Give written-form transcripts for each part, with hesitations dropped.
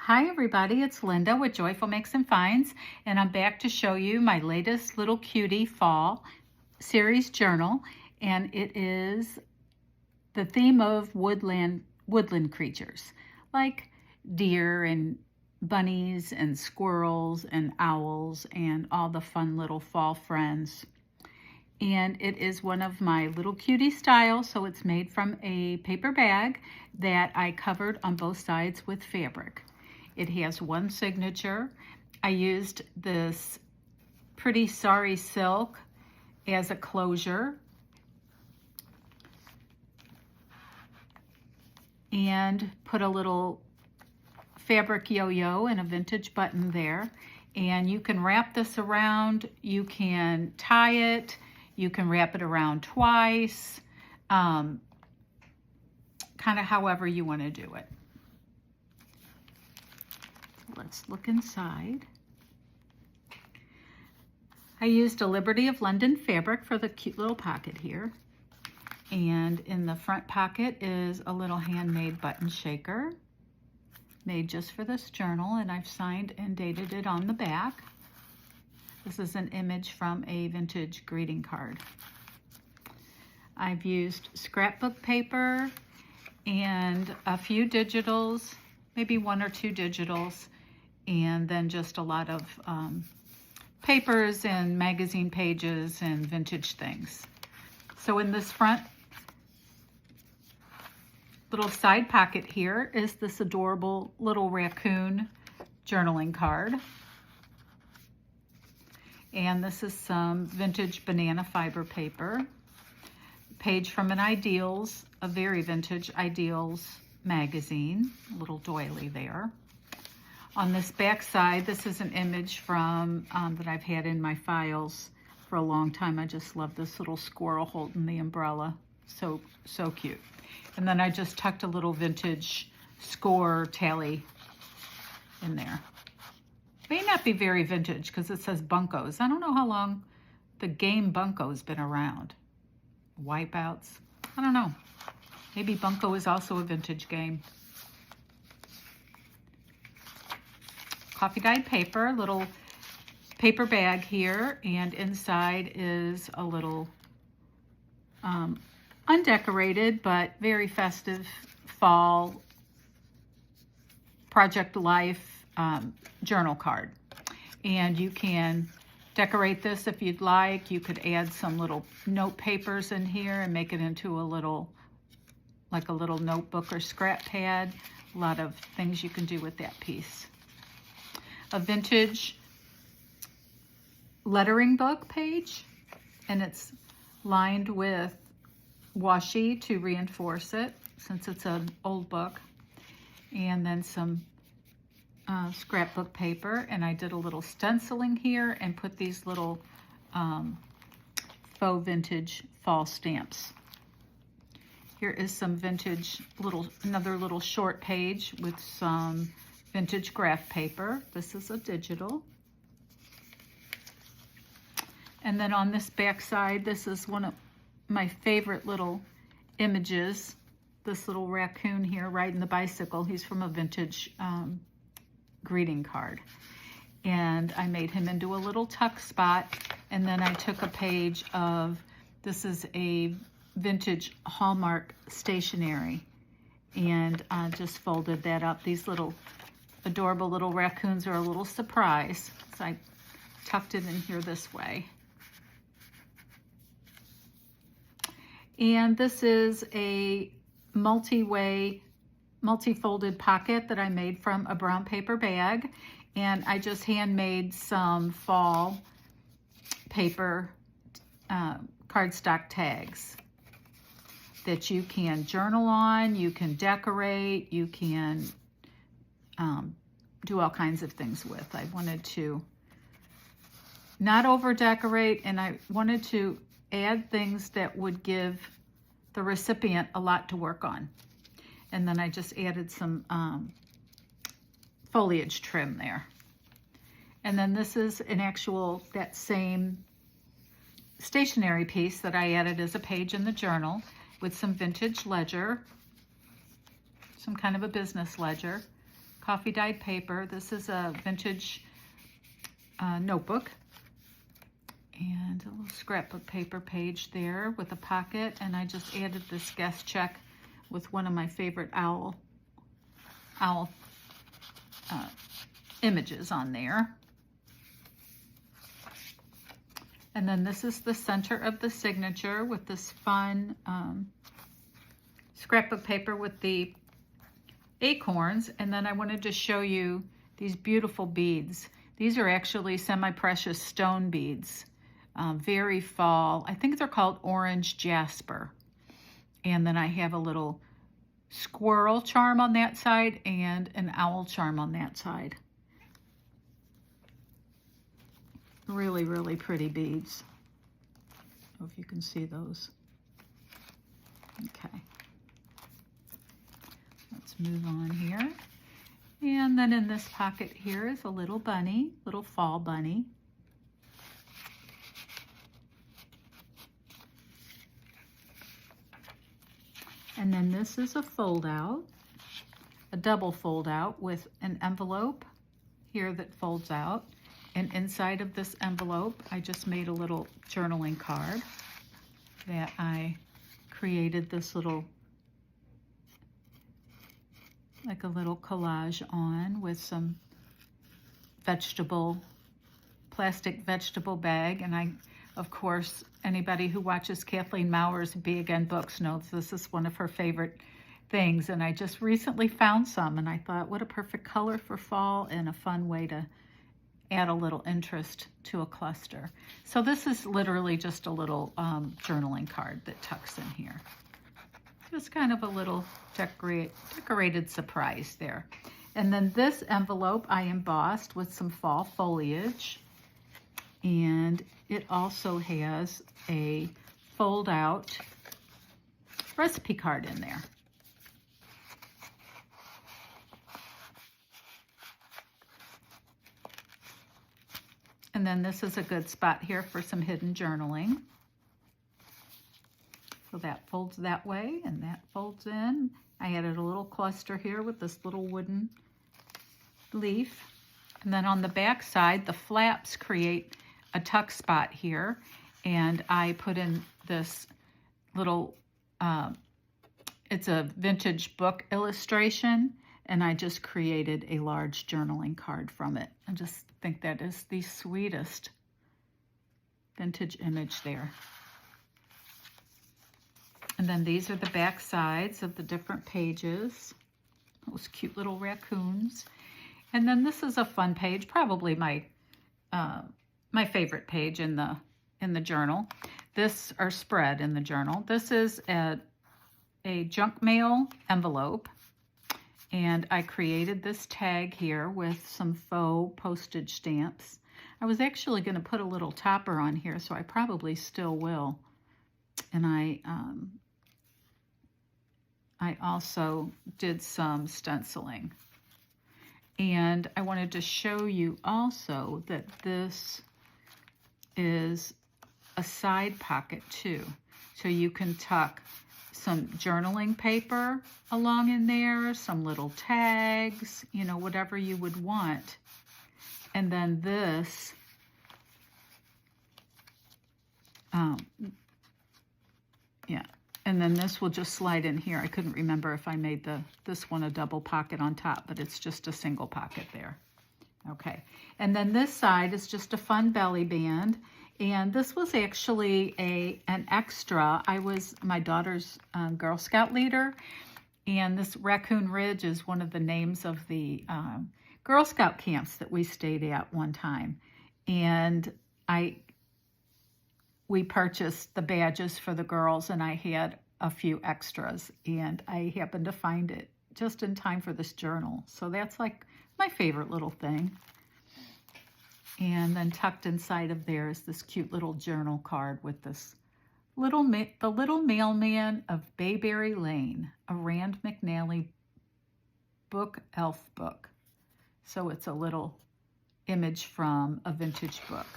Hi everybody, it's Linda with Joyful Makes and Finds, and I'm back to show you my latest little cutie fall series journal, and it is the theme of woodland creatures like deer and bunnies and squirrels and owls and all the fun little fall friends. And it is one of my little cutie styles, so it's made from a paper bag that I covered on both sides with fabric. It has one signature. I used this pretty sari silk as a closure and put a little fabric yo-yo and a vintage button there. And you can wrap this around, you can tie it, you can wrap it around twice, kind of however you want to do it. Let's look inside. I used a Liberty of London fabric for the cute little pocket here. And in the front pocket is a little handmade button shaker made just for this journal, and I've signed and dated it on the back. This is an image from a vintage greeting card. I've used scrapbook paper and a few digitals, maybe one or two digitals, and then just a lot of papers and magazine pages and vintage things. So in this front little side pocket here is this adorable little raccoon journaling card. And this is some vintage banana fiber paper. Page from an Ideals, a very vintage Ideals magazine, a little doily there. On this back side, this is an image from that I've had in my files for a long time. I just love this little squirrel holding the umbrella. So cute. And then I just tucked a little vintage score tally in there. May not be very vintage because it says Bunkos. I don't know how long the game Bunko's been around. Wipeouts. I don't know. Maybe Bunko is also a vintage game. Coffee dyed paper, little paper bag here, and inside is a little undecorated but very festive fall Project Life journal card. And you can decorate this if you'd like. You could add some little note papers in here and make it into a little, like a little notebook or scrap pad. A lot of things you can do with that piece. A vintage lettering book page, and it's lined with washi to reinforce it since it's an old book, and then some scrapbook paper, and I did a little stenciling here and put these little faux vintage fall stamps. Here is some vintage another little short page with some vintage graph paper. This is a digital. And then on this back side, this is one of my favorite little images. This little raccoon here riding the bicycle. He's from a vintage greeting card. And I made him into a little tuck spot. And then I took a page of, this is a vintage Hallmark stationery, and just folded that up. These little adorable little raccoons are a little surprise. So I tucked it in here this way. And this is a multi-way, multi-folded pocket that I made from a brown paper bag. And I just handmade some fall paper cardstock tags that you can journal on, you can decorate, you can do all kinds of things with. I wanted to not over decorate, and I wanted to add things that would give the recipient a lot to work on. And then I just added some foliage trim there. And then this is an actual, that same stationery piece that I added as a page in the journal with some vintage ledger, some kind of a business ledger, coffee dyed paper. This is a vintage notebook. And a little scrapbook paper page there with a pocket. And I just added this guest check with one of my favorite owl images on there. And then this is the center of the signature with this fun scrapbook paper with the acorns. And then I wanted to show you these beautiful beads. These are actually semi-precious stone beads. Very fall. I think they're called orange jasper. And then I have a little squirrel charm on that side and an owl charm on that side. Really, really pretty beads. I don't know if you can see those. Okay. Let's move on here. And then in this pocket here is a little bunny, little fall bunny. And then this is a fold out, a double fold out with an envelope here that folds out. And inside of this envelope, I just made a little journaling card that I created this little, like a little collage on with some plastic vegetable bag. And I, of course, anybody who watches Kathleen Maurer's Be Again books knows this is one of her favorite things. And I just recently found some and I thought, what a perfect color for fall and a fun way to add a little interest to a cluster. So this is literally just a little journaling card that tucks in here. Just kind of a little decorated surprise there. And then this envelope I embossed with some fall foliage. And it also has a fold out recipe card in there. And then this is a good spot here for some hidden journaling. So that folds that way and that folds in. I added a little cluster here with this little wooden leaf. And then on the back side, the flaps create a tuck spot here. And I put in this little, it's a vintage book illustration. And I just created a large journaling card from it. I just think that is the sweetest vintage image there. And then these are the back sides of the different pages. Those cute little raccoons. And then this is a fun page, probably my my favorite page in the journal. This, or spread in the journal. This is a junk mail envelope. And I created this tag here with some faux postage stamps. I was actually going to put a little topper on here, so I probably still will. And I also did some stenciling. And I wanted to show you also that this is a side pocket too. So you can tuck some journaling paper along in there, some little tags, you know, whatever you would want. And then this, yeah, and then this will just slide in here. I couldn't remember if I made this one a double pocket on top, but it's just a single pocket there. Okay, and then this side is just a fun belly band. And this was actually an extra. I was my daughter's Girl Scout leader, and this Raccoon Ridge is one of the names of the Girl Scout camps that we stayed at one time. And we purchased the badges for the girls, and I had a few extras, and I happened to find it just in time for this journal. So that's like my favorite little thing. And then tucked inside of there is this cute little journal card with this the Little Mailman of Bayberry Lane, a Rand McNally book, elf book. So it's a little image from a vintage book.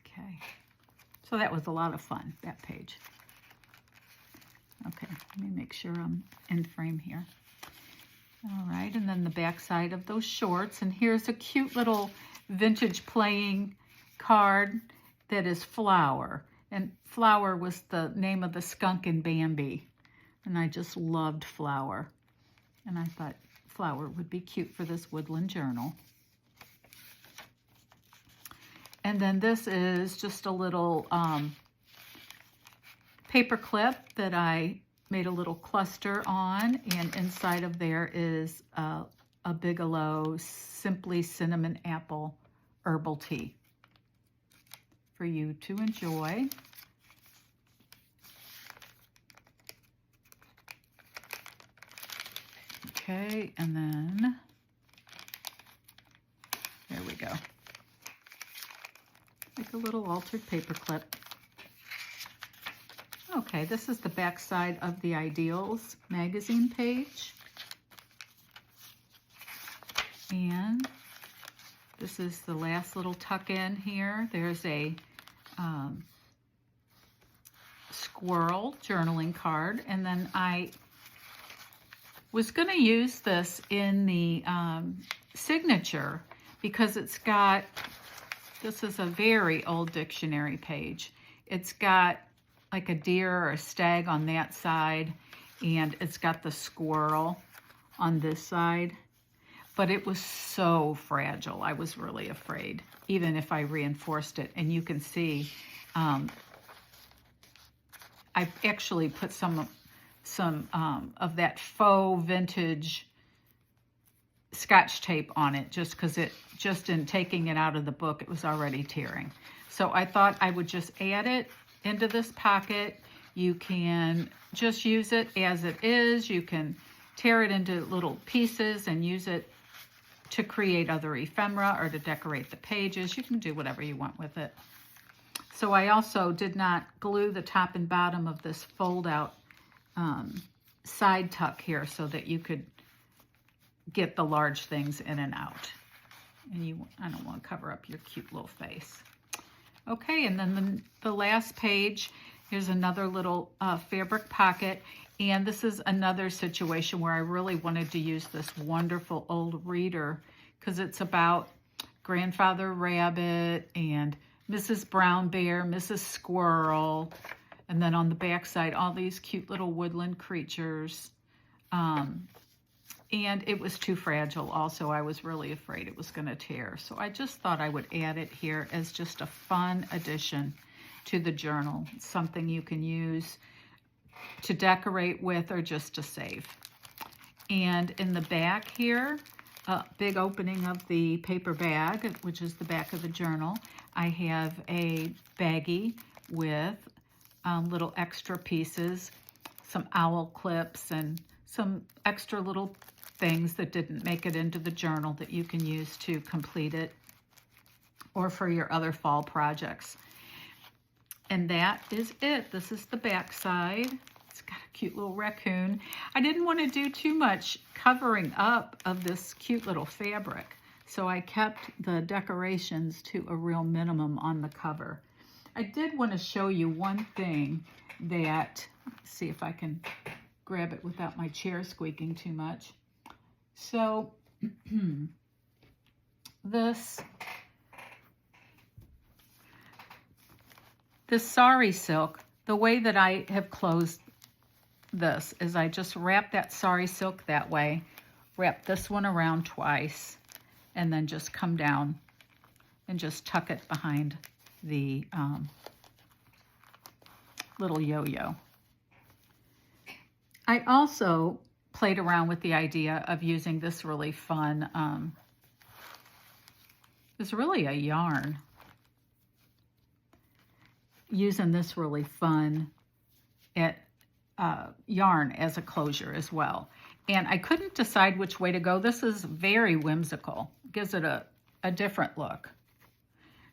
Okay, so that was a lot of fun, that page. Okay, let me make sure I'm in frame here. All right, and then the back side of those shorts. And here's a cute little vintage playing card that is Flower. And Flower was the name of the skunk in Bambi. And I just loved Flower. And I thought Flower would be cute for this Woodland journal. And then this is just a little paper clip that I made a little cluster on, and inside of there is a Bigelow Simply Cinnamon Apple Herbal Tea for you to enjoy. Okay, and then there we go. Like a little altered paper clip. Okay, this is the back side of the Ideals magazine page. And this is the last little tuck in here. There's a squirrel journaling card. And then I was going to use this in the signature because it's got, this is a very old dictionary page. It's got like a deer or a stag on that side, and it's got the squirrel on this side. But it was so fragile, I was really afraid, even if I reinforced it. And you can see, I actually put some of that faux vintage Scotch tape on it, just because just in taking it out of the book, it was already tearing. So I thought I would just add it into this pocket. You can just use it as it is. You can tear it into little pieces and use it to create other ephemera or to decorate the pages. You can do whatever you want with it. So I also did not glue the top and bottom of this fold out side tuck here so that you could get the large things in and out. And I don't want to cover up your cute little face. Okay, and then the last page, here's another little fabric pocket. And this is another situation where I really wanted to use this wonderful old reader because it's about Grandfather Rabbit and Mrs. Brown Bear, Mrs. Squirrel, and then on the back side, all these cute little woodland creatures. And it was too fragile also. I was really afraid it was going to tear. So I just thought I would add it here as just a fun addition to the journal. It's something you can use to decorate with or just to save. And in the back here, a big opening of the paper bag, which is the back of the journal, I have a baggie with little extra pieces, some owl clips and some extra little things that didn't make it into the journal that you can use to complete it or for your other fall projects. And that is it. This is the back side. It's got a cute little raccoon. I didn't want to do too much covering up of this cute little fabric, so I kept the decorations to a real minimum on the cover. I did want to show you one thing that, let's see if I can grab it without my chair squeaking too much. So this sari silk, the way that I have closed this is I just wrap that sari silk that way, wrap this one around twice, and then just come down and just tuck it behind the little yo-yo. I also played around with the idea of using this really fun, it's really a yarn, using this really fun yarn as a closure as well. And I couldn't decide which way to go. This is very whimsical, gives it a different look.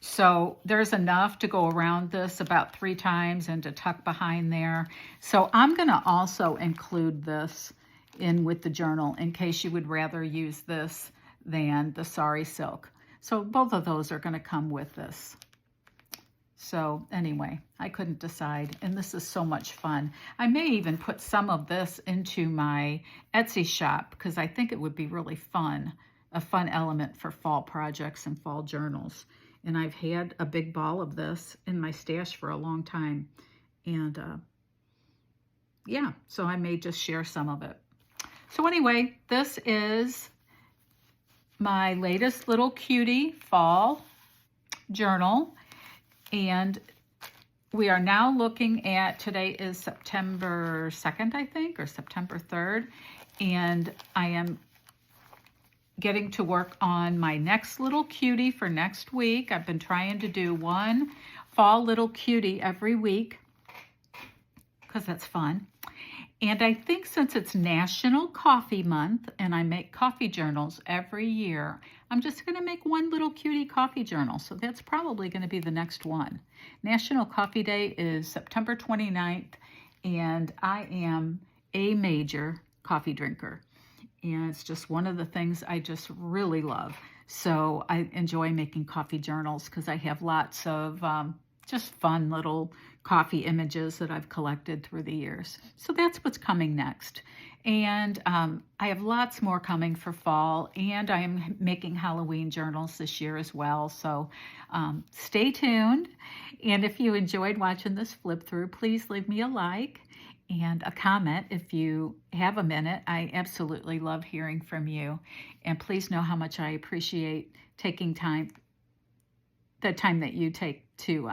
So there's enough to go around this about 3 times and to tuck behind there. So I'm going to also include this in with the journal in case you would rather use this than the sari silk. So both of those are going to come with this. So anyway, I couldn't decide, and this is so much fun. I may even put some of this into my Etsy shop because I think it would be really fun, a fun element for fall projects and fall journals. And I've had a big ball of this in my stash for a long time. And yeah, so I may just share some of it. So anyway, this is my latest little cutie fall journal. And we are now looking at, today is September 2nd, I think, or September 3rd. And I am getting to work on my next little cutie for next week. I've been trying to do one fall little cutie every week because that's fun. And I think since it's National Coffee Month and I make coffee journals every year, I'm just going to make one little cutie coffee journal. So that's probably going to be the next one. National Coffee Day is September 29th, and I am a major coffee drinker. And it's just one of the things I just really love. So I enjoy making coffee journals because I have lots of just fun little coffee images that I've collected through the years. So that's what's coming next. And I have lots more coming for fall, and I am making Halloween journals this year as well. So stay tuned. And if you enjoyed watching this flip through, please leave me a like and a comment if you have a minute. I absolutely love hearing from you. And please know how much I appreciate taking the time that you take to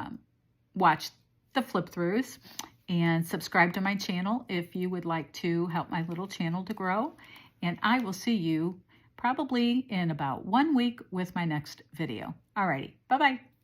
watch the flip throughs, and subscribe to my channel if you would like to help my little channel to grow. And I will see you probably in about 1 week with my next video. Alrighty, bye-bye.